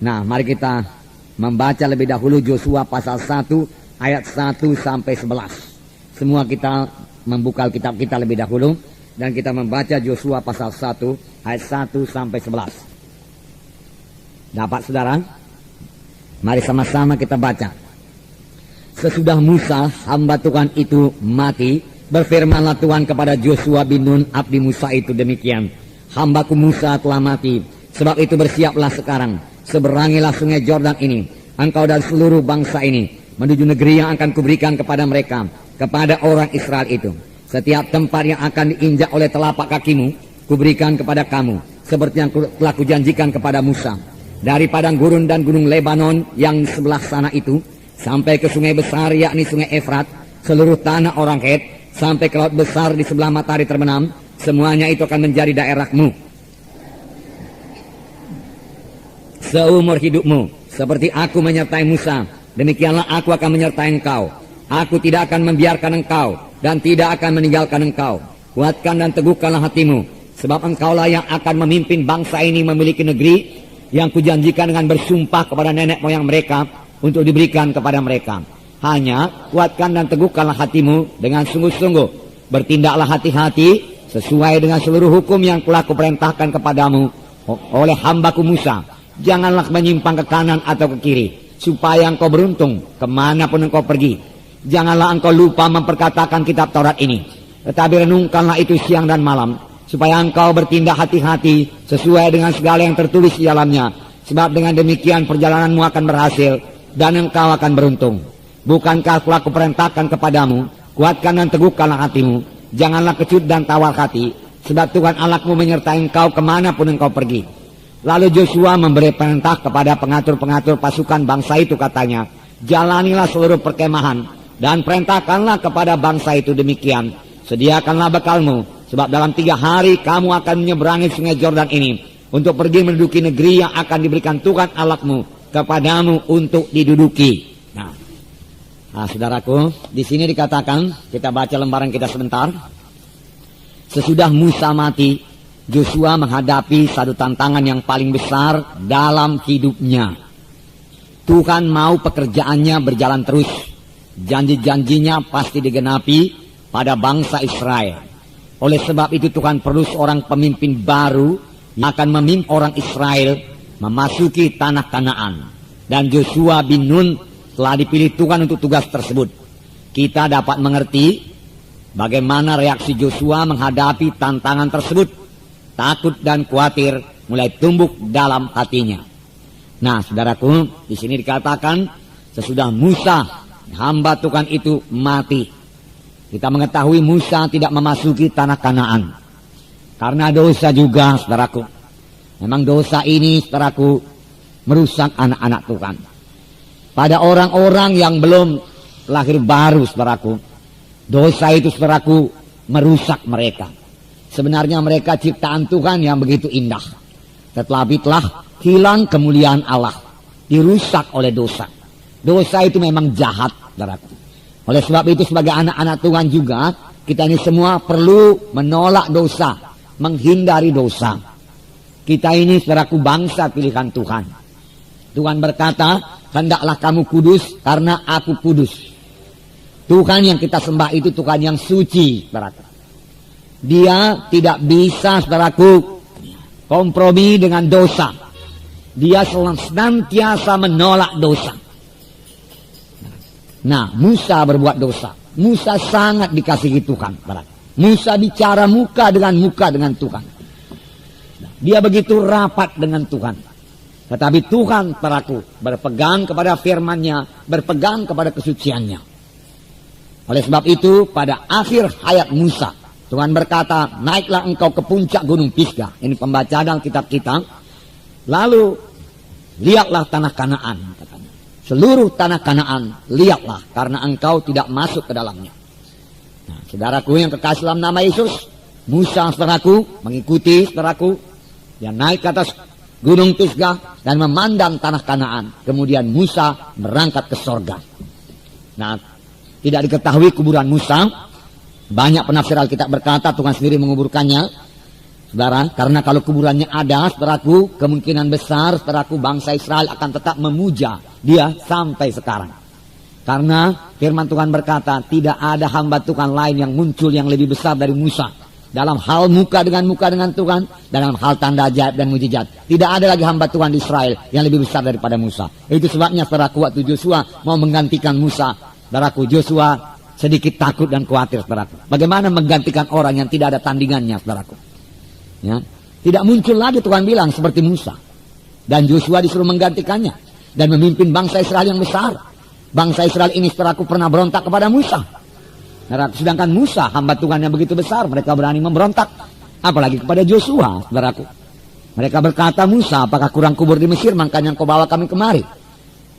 Nah, mari kita membaca lebih dahulu Yosua pasal 1 ayat 1 sampai 11. Semua kita membuka kitab kita lebih dahulu dan kita membaca Yosua pasal 1 ayat 1 sampai 11. Dapat saudara? Mari sama-sama kita baca. Sesudah Musa hamba Tuhan itu mati, berfirmanlah Tuhan kepada Yosua bin Nun abdi Musa itu demikian. Hambaku Musa telah mati, sebab itu bersiaplah sekarang, seberangilah sungai Yordan ini, engkau dan seluruh bangsa ini, menuju negeri yang akan kuberikan kepada mereka, kepada orang Israel itu. Setiap tempat yang akan diinjak oleh telapak kakimu, kuberikan kepada kamu, seperti yang telah kujanjikan kepada Musa. Dari padang gurun dan gunung Lebanon yang sebelah sana itu, sampai ke sungai besar yakni sungai Efrat, seluruh tanah orang Het, sampai ke laut besar di sebelah matahari terbenam, semuanya itu akan menjadi daerahmu seumur hidupmu. Seperti aku menyertai Musa, demikianlah aku akan menyertai engkau. Aku tidak akan membiarkan engkau dan tidak akan meninggalkan engkau. Kuatkan dan teguhkanlah hatimu, sebab engkaulah yang akan memimpin bangsa ini memiliki negeri yang kujanjikan dengan bersumpah kepada nenek moyang mereka untuk diberikan kepada mereka. Hanya kuatkan dan teguhkanlah hatimu dengan sungguh-sungguh. Bertindaklah hati-hati sesuai dengan seluruh hukum yang telah kuperintahkan kepadamu oleh hambaku Musa. Janganlah menyimpang ke kanan atau ke kiri, supaya engkau beruntung kemanapun engkau pergi. Janganlah engkau lupa memperkatakan kitab Taurat ini, tetapi renungkanlah itu siang dan malam, supaya engkau bertindak hati-hati sesuai dengan segala yang tertulis di dalamnya. Sebab dengan demikian perjalananmu akan berhasil dan engkau akan beruntung. Bukankah telah kuperintahkan kepadamu, kuatkan dan teguhkanlah hatimu, janganlah kecut dan tawar hati, sebab Tuhan Allahmu menyertai engkau kemanapun engkau pergi. Lalu Yosua memberi perintah kepada pengatur-pengatur pasukan bangsa itu, katanya, jalanilah seluruh perkemahan dan perintahkanlah kepada bangsa itu demikian, sediakanlah bekalmu, sebab dalam 3 hari kamu akan menyeberangi sungai Yordan ini untuk pergi menduduki negeri yang akan diberikan Tuhan Allahmu kepadamu untuk diduduki. Nah, saudaraku, di sini dikatakan, kita baca lembaran kita sebentar. Sesudah Musa mati, Yosua menghadapi satu tantangan yang paling besar dalam hidupnya. Tuhan mau pekerjaannya berjalan terus. Janji-janjinya pasti digenapi pada bangsa Israel. Oleh sebab itu Tuhan perlu seorang pemimpin baru yang akan memimpin orang Israel memasuki tanah Kanaan. Dan Yosua bin Nun telah dipilih Tuhan untuk tugas tersebut. Kita dapat mengerti bagaimana reaksi Yosua menghadapi tantangan tersebut. Takut dan khawatir mulai tumbuh dalam hatinya. Nah, saudaraku, di sini dikatakan sesudah Musa hamba Tuhan itu mati. Kita mengetahui Musa tidak memasuki tanah Kanaan karena dosa juga, saudaraku. Memang dosa ini, saudaraku, merusak anak-anak Tuhan. Pada orang-orang yang belum lahir baru, saudaraku, dosa itu, saudaraku, merusak mereka. Sebenarnya mereka ciptaan Tuhan yang begitu indah, tetapi telah hilang kemuliaan Allah, dirusak oleh dosa. Dosa itu memang jahat, saudaraku. Oleh sebab itu sebagai anak-anak Tuhan juga, kita ini semua perlu menolak dosa, menghindari dosa. Kita ini, saudaraku, bangsa pilihan Tuhan. Tuhan berkata, hendaklah kamu kudus karena aku kudus. Tuhan yang kita sembah itu Tuhan yang suci, saudaraku. Dia tidak bisa, saudaraku, kompromi dengan dosa. Dia senantiasa menolak dosa. Nah, Musa berbuat dosa. Musa sangat dikasihi Tuhan, saudaraku. Musa bicara muka dengan Tuhan. Dia begitu rapat dengan Tuhan. Tetapi Tuhan, saudaraku, berpegang kepada firman-Nya, berpegang kepada kesuciannya. Oleh sebab itu, pada akhir hayat Musa, Tuhan berkata, naiklah engkau ke puncak gunung Pisgah. Ini pembacaan dalam kitab kita. Lalu, lihatlah tanah Kanaan, katanya. Seluruh tanah Kanaan, lihatlah, karena engkau tidak masuk ke dalamnya. Nah, saudaraku yang kekasih dalam nama Yesus, Musa, saudaraku, mengikuti, saudaraku, dia naik ke atas gunung Pisgah dan memandang tanah Kanaan. Kemudian Musa berangkat ke sorga. Nah, tidak diketahui kuburan Musa. Banyak penafsir Alkitab berkata Tuhan sendiri menguburkannya. Saudara, karena kalau kuburannya ada, saudaraku, kemungkinan besar, saudaraku, bangsa Israel akan tetap memuja dia sampai sekarang. Karena firman Tuhan berkata, tidak ada hamba Tuhan lain yang muncul yang lebih besar dari Musa. Dalam hal muka dengan Tuhan, dalam hal tanda ajaib dan mujizat. Tidak ada lagi hamba Tuhan di Israel yang lebih besar daripada Musa. Itu sebabnya, saudaraku, waktu Joshua mau menggantikan Musa, saudaraku, Joshua sedikit takut dan khawatir, saudaraku. Bagaimana menggantikan orang yang tidak ada tandingannya, saudaraku? Ya, tidak muncul lagi, Tuhan bilang, seperti Musa. Dan Joshua disuruh menggantikannya dan memimpin bangsa Israel yang besar. Bangsa Israel ini, saudaraku, pernah berontak kepada Musa. Sedangkan Musa, hamba Tuhan yang begitu besar, mereka berani memberontak. Apalagi kepada Joshua, saudaraku. Mereka berkata, Musa, apakah kurang kubur di Mesir, makanya engkau bawa kami kemari?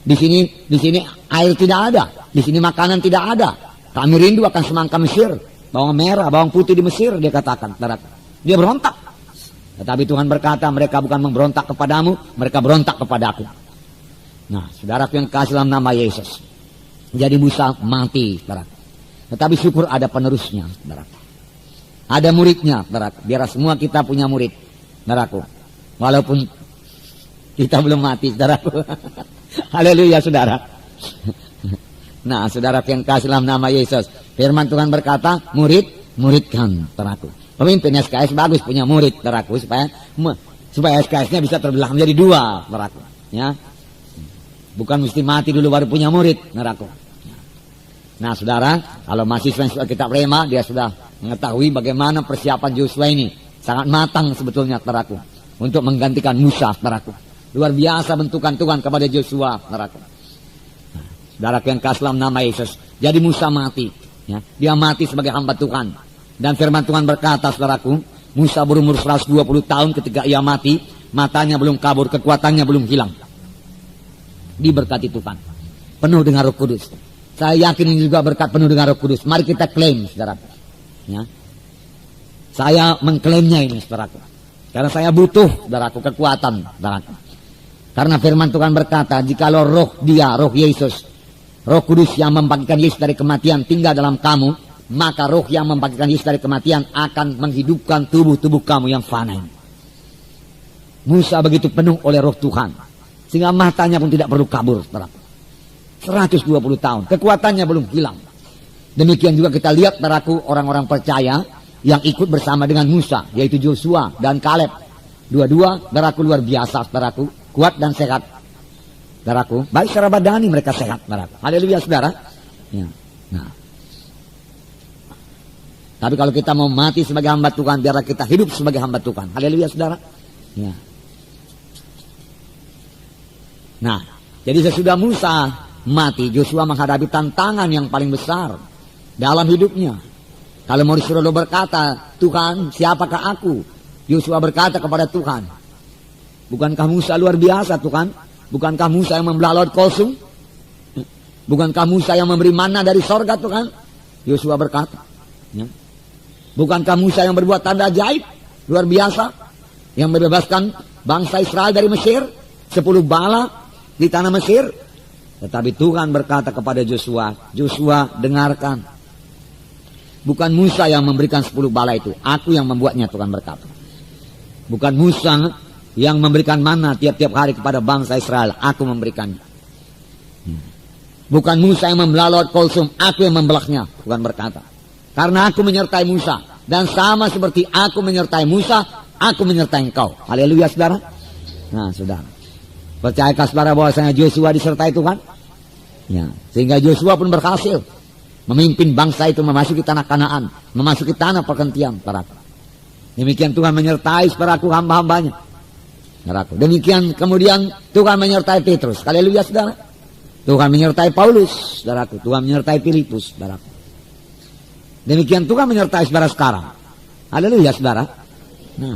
Di sini air tidak ada, di sini makanan tidak ada. Kami rindu akan semangka Mesir, bawang merah, bawang putih di Mesir, dia katakan, saudaraku. Dia berontak. Tetapi Tuhan berkata, mereka bukan memberontak kepadamu, mereka berontak kepadaku. Nah, saudaraku yang kasih dalam nama Yesus. Jadi Musa mati, saudaraku. Tetapi syukur ada penerusnya, saudaraku. Ada muridnya, saudaraku. Biar semua kita punya murid, saudaraku. Walaupun kita belum mati, saudaraku. Haleluya, saudara. Nah, saudaraku yang kasih dalam nama Yesus. Firman Tuhan berkata, muridkan, saudaraku. Pemimpin SKS bagus punya murid, saudaraku, supaya SKS-nya bisa terbelah menjadi dua, saudaraku. Ya. Bukan mesti mati dulu baru punya murid, saudaraku. Nah, saudara, kalau mahasiswa yang sudah kitab Rema, dia sudah mengetahui bagaimana persiapan Joshua ini. Sangat matang sebetulnya, saudaraku, untuk menggantikan Musa, saudaraku. Luar biasa bentukan Tuhan kepada Joshua, saudaraku. Nah, saudaraku yang kasih dalam nama Yesus. Jadi Musa mati, ya. Dia mati sebagai hamba Tuhan. Dan firman Tuhan berkata, saudaraku, Musa berumur 120 tahun ketika ia mati, matanya belum kabur, kekuatannya belum hilang. Diberkati Tuhan, penuh dengan Roh Kudus. Saya yakin ini juga berkat penuh dengan Roh Kudus. Mari kita klaim, saudaraku. Ya. Saya mengklaimnya ini, saudaraku. Karena saya butuh, saudaraku, kekuatan, saudaraku. Karena firman Tuhan berkata, jikalau roh dia, roh Yesus, Roh Kudus yang membangkitkan Yesus dari kematian tinggal dalam kamu, maka roh yang membangkitkan Yesus dari kematian akan menghidupkan tubuh-tubuh kamu yang fana. Musa begitu penuh oleh roh Tuhan, sehingga matanya pun tidak perlu kabur, saudaraku. 120 tahun, kekuatannya belum hilang. Demikian juga kita lihat, saudaraku, orang-orang percaya yang ikut bersama dengan Musa, yaitu Joshua dan Kaleb. Dua-dua, saudaraku, luar biasa, saudaraku, kuat dan sehat, saudaraku. Baik secara badani mereka sehat, saudaraku. Haleluya, saudara. Ya. Nah, tapi kalau kita mau mati sebagai hamba Tuhan, biarlah kita hidup sebagai hamba Tuhan. Haleluya, saudara. Ya. Nah, jadi sesudah Musa mati, Joshua menghadapi tantangan yang paling besar dalam hidupnya. Kalau mau disuruh berkata, Tuhan, siapakah aku? Joshua berkata kepada Tuhan, bukankah Musa luar biasa, Tuhan? Bukankah Musa yang membelah laut Kolsum? Bukankah Musa yang memberi mana dari sorga, Tuhan? Joshua berkata, ya. Bukankah Musa yang berbuat tanda ajaib luar biasa, yang membebaskan bangsa Israel dari Mesir, 10 bala di tanah Mesir? Tetapi Tuhan berkata kepada Joshua, Joshua, dengarkan. Bukan Musa yang memberikan 10 bala itu, aku yang membuatnya, Tuhan berkata. Bukan Musa yang memberikan mana tiap-tiap hari kepada bangsa Israel, aku memberikannya. Bukan Musa yang membelah laut Kolsum, aku yang membelahnya, Tuhan berkata. Karena aku menyertai Musa, dan sama seperti aku menyertai Musa, aku menyertai engkau. Haleluya, saudara. Nah, saudara, percayakah saudara bahwasanya Joshua disertai Tuhan? Ya, sehingga Joshua pun berhasil memimpin bangsa itu memasuki tanah Kanaan, memasuki tanah pergantian, saudaraku. Demikian Tuhan menyertai, saudaraku, hamba-hambanya, saudaraku. Demikian kemudian Tuhan menyertai Petrus. Haleluya, saudara. Tuhan menyertai Paulus, saudaraku. Tuhan menyertai Filipus, saudaraku. Demikian Tuhan menyertai saudara sekarang. Haleluya, saudara. Nah,